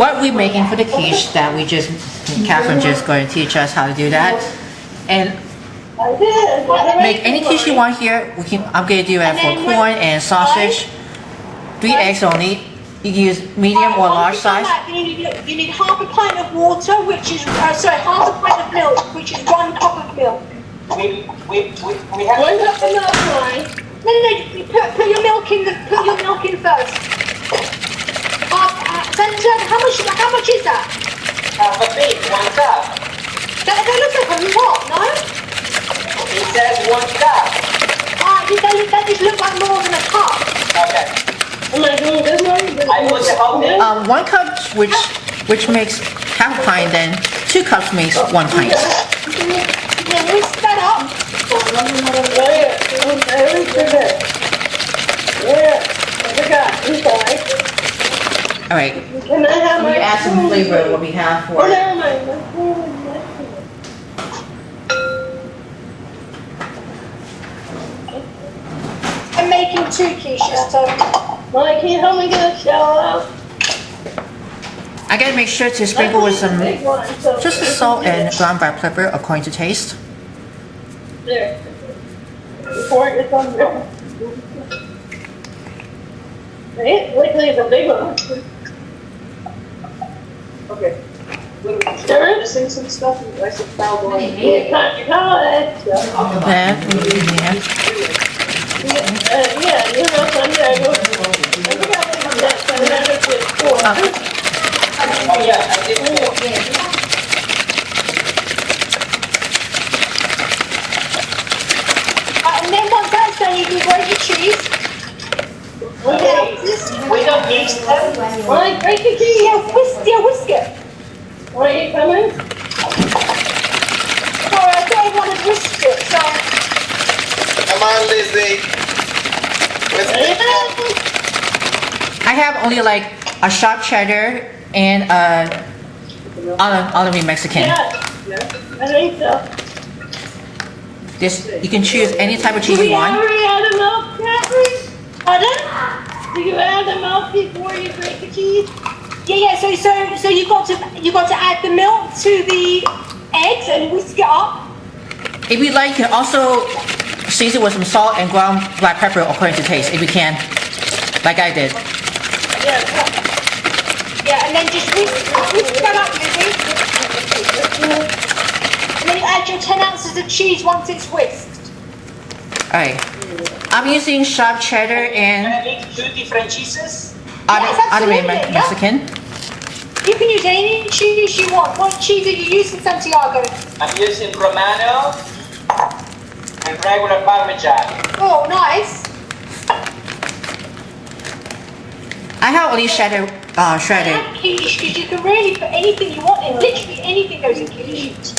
what we're making for the quiche that Catherine just going to teach us how to do that. And make any quiche you want here. I'm going to do it for corn and sausage. 3 eggs only. You can use medium or large size. You need half a pint of water, which is half a pint of milk, which is 1 cup of milk. We have 1 cup of milk, right? No. You put your milk in first. How much is that? half a big, 1 cup. That looks like a lot, no? It says 1 cup. That just looks like more than a cup. Okay. I put the whole milk. 1 cup, which makes half a pint, then 2 cups makes 1 pint. Then whisk that up. All right. Can I have Let me add some flavor what we have for. never mind. I'm making 2 quiches, so Mike, can you help me get a shower out? I gotta make sure to sprinkle with some just the salt and ground black pepper according to taste. There. Before it gets on there. Right? Wait till you have a big one. Okay. Stir it. Missing some stuff. I said foul going. You cut it. Then, Yeah, you know, Sunday I go. I forgot what that Sunday I did 4. Oh yeah, I did 4. And then once that's done, you can grate your cheese. Okay. We don't mix them. Right, grate your cheese. Whisk it. Right, you coming? Sorry, I thought I wanted whisked it, sorry. Come on, Lizzie. I have only like a sharp cheddar and olive Mexican. Yeah, I think so. You can choose any type of cheese you want. Did you add the milk, Catherine? Pardon? Did you add the milk before you grate the cheese? Yeah. So you got to add the milk to the eggs and whisk it up. If you like, you can also season with some salt and ground black pepper according to taste, if you can, like I did. Yeah, and then just whisk that up, Lizzie. And then you add your 10 ounces of cheese once it's whisked. Alright. I'm using sharp cheddar Can and I make 2 different cheeses? olive Mexican. You can use any cheese you want. What cheese are you using, Santiago? I'm using Romano and regular Parmesan. Oh, nice. I have only shredded. And quiche, because you can really put anything you want in. Literally anything goes in quiche.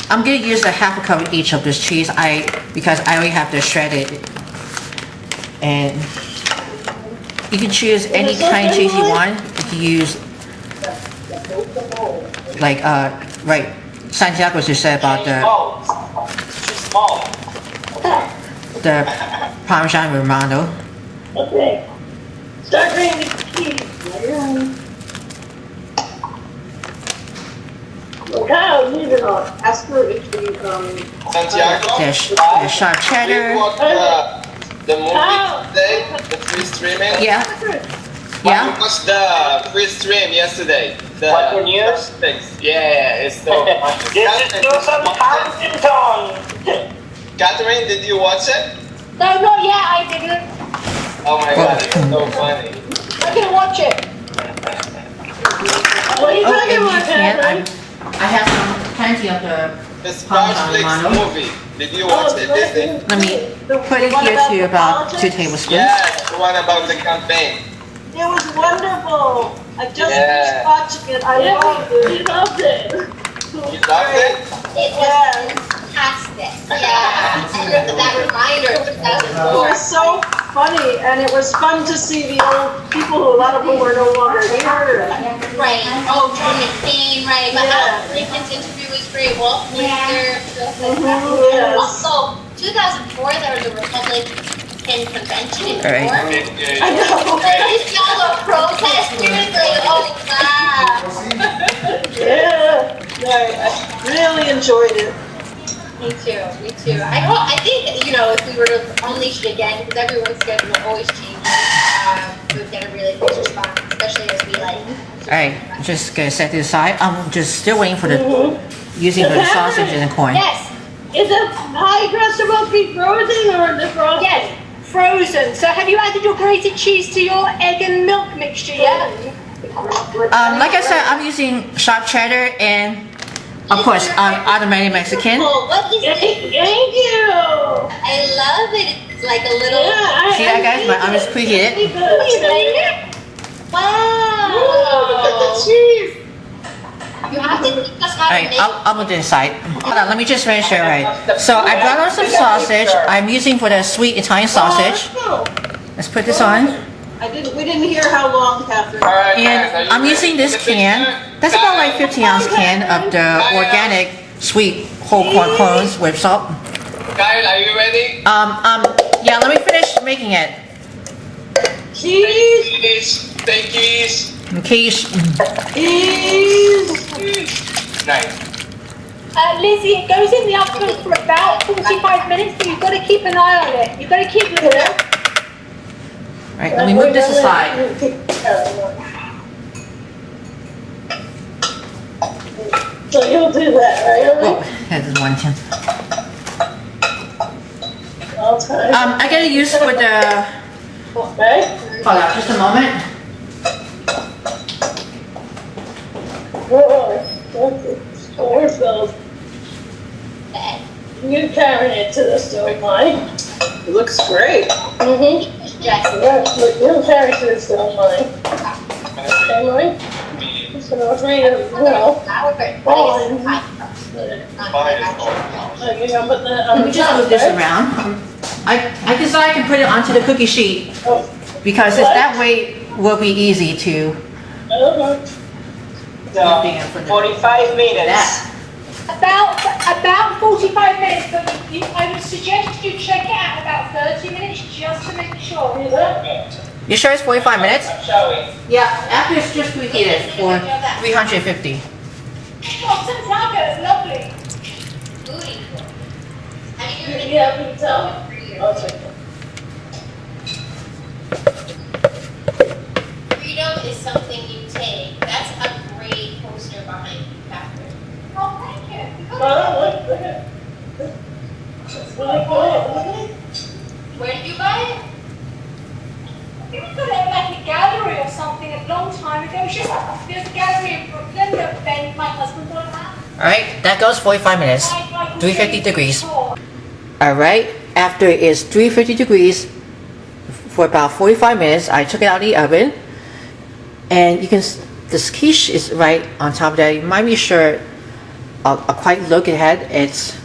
I'm gonna use a half a cup of each of this cheese. Because I already have the shredded. And you can choose any kind of cheese you want. You can use like right. Santiago just said about the Parmesan Romano. Okay. Start grating the cheese. Look how you did not ask for it to Santiago, The sharp we cheddar. watched the movie today, the free streaming. Yeah. We Yeah. watched the free stream yesterday. What the news? Yeah, it's so funny. This is Susan Huntington. Catherine, did you watch it? No, not yet, I didn't. Oh my god, it's so funny. I'm gonna watch it. What are you Oh, talking and you about, can. Catherine? I have plenty of the. The Sprout Flix movie. Did you watch it, Disney? Let me put it here to about 2 tablespoons. Yeah, the one about the campaign. It was wonderful. I just Yeah. finished watching it. I loved it. You loved it. You loved it? It was fantastic. Yeah. That reminder of It 2004. was so funny, and it was fun to see the old people who a lot of them were no longer here. Right. Oh, John McCain, right. But Yeah. Alan Lincoln's interview was great. Wolf Blitzer. Yes. Also, 2004, there was a Republic Mexican convention in All right. New York. I know. Like, these all the protesters, like, oh wow. Yeah. I really enjoyed it. Me too. I think, you know, if we were to unleash it again, because everyone's schedule always changes, we would get a really good response, especially as we like. Alright, just gonna set this aside. I'm just still waiting for the using for the sausage and the corn. Yes. Is the pie crust supposed to be frozen or the frosting? Yes, frozen. So have you added your grated cheese to your egg and milk mixture yet? Like I said, I'm using sharp cheddar and of course automatic Mexican. Oh, what is Thank it? you. I love it. It's like a little. Yeah, See that, guys? My arm is preheated. Wow. Look at the cheese. You have to teach us how to Alright, make. I'll move to the side. Hold on, let me just make sure, right? So I brought on some sausage. I'm using for the sweet Italian sausage. Let's put this on. We didn't hear how long, Catherine. Alright, guys, are And you I'm ready using this for the can. picture? That's about like 15-ounce can of the organic sweet whole corn clones with salt. Kyle, are you ready? Yeah, let me finish making it. Cheese. Cheese. In case, Cheese. Nice. Lizzie, it goes in the oven for about 45 minutes, so you've got to keep an eye on it. You've got to keep looking at it. alright, let me move this aside. So you'll do that, right? Whoa, that's one thing. All time. I gotta use for the, Okay. hold on, just a moment. Where's those? You carrying it to the stove, Mike. It looks great. Yes. You carry it to the stove, Mike. Okay, Mike? So I'll read it well. Let me just move this around. I decided I can put it onto the cookie sheet because it's that way will be easy to. So, 45 minutes. About 45 minutes, but I would suggest you check it out about 30 minutes just to make sure. You sure it's 45 minutes? Shall we? Yeah, after it's just preheated for 350. Oh, some tacos, lovely. Booty. I mean, you're Yeah, we can tell. freedom is something you take. That's a great poster behind you, Catherine. Oh, thank you. Oh, look at Where did you buy it? We got it at like a gallery or something a long time ago. There's a gallery in Brooklyn that Ben, my husband, got at. Alright, that goes 45 minutes. 350 degrees. Alright, after it's 350 degrees for about 45 minutes, I took it out of the oven. And you can, this quiche is right on top of that. You might be sure a quite look ahead. It's,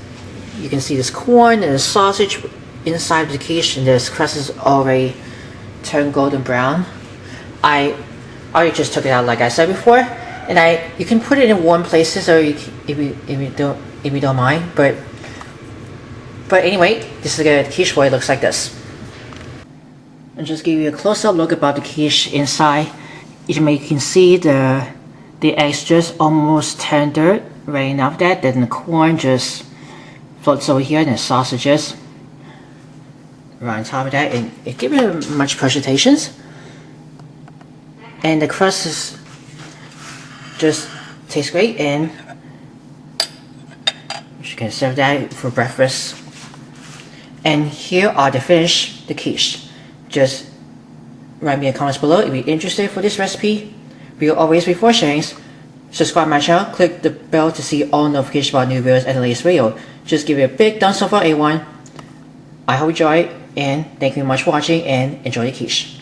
you can see this corn and the sausage inside of the quiche, and this crust is already turned golden brown. I already just took it out like I said before, and you can put it in warm places, or if you don't mind. But anyway, this is the quiche boy. It looks like this. And just give you a close-up look about the quiche inside. You can see the eggs just almost tender right enough that then the corn just floats over here, and the sausages right on top of that, and it gives it much presentations. And the crust is just tastes great, and you can serve that for breakfast. And here are the finished quiche. Just write me in the comments below if you're interested for this recipe. We will always before sharing. Subscribe my channel, click the bell to see all notifications about new videos and the latest video. Just give it a big thumbs up for A1. I hope you enjoy it, and thank you very much for watching, and enjoy the quiche.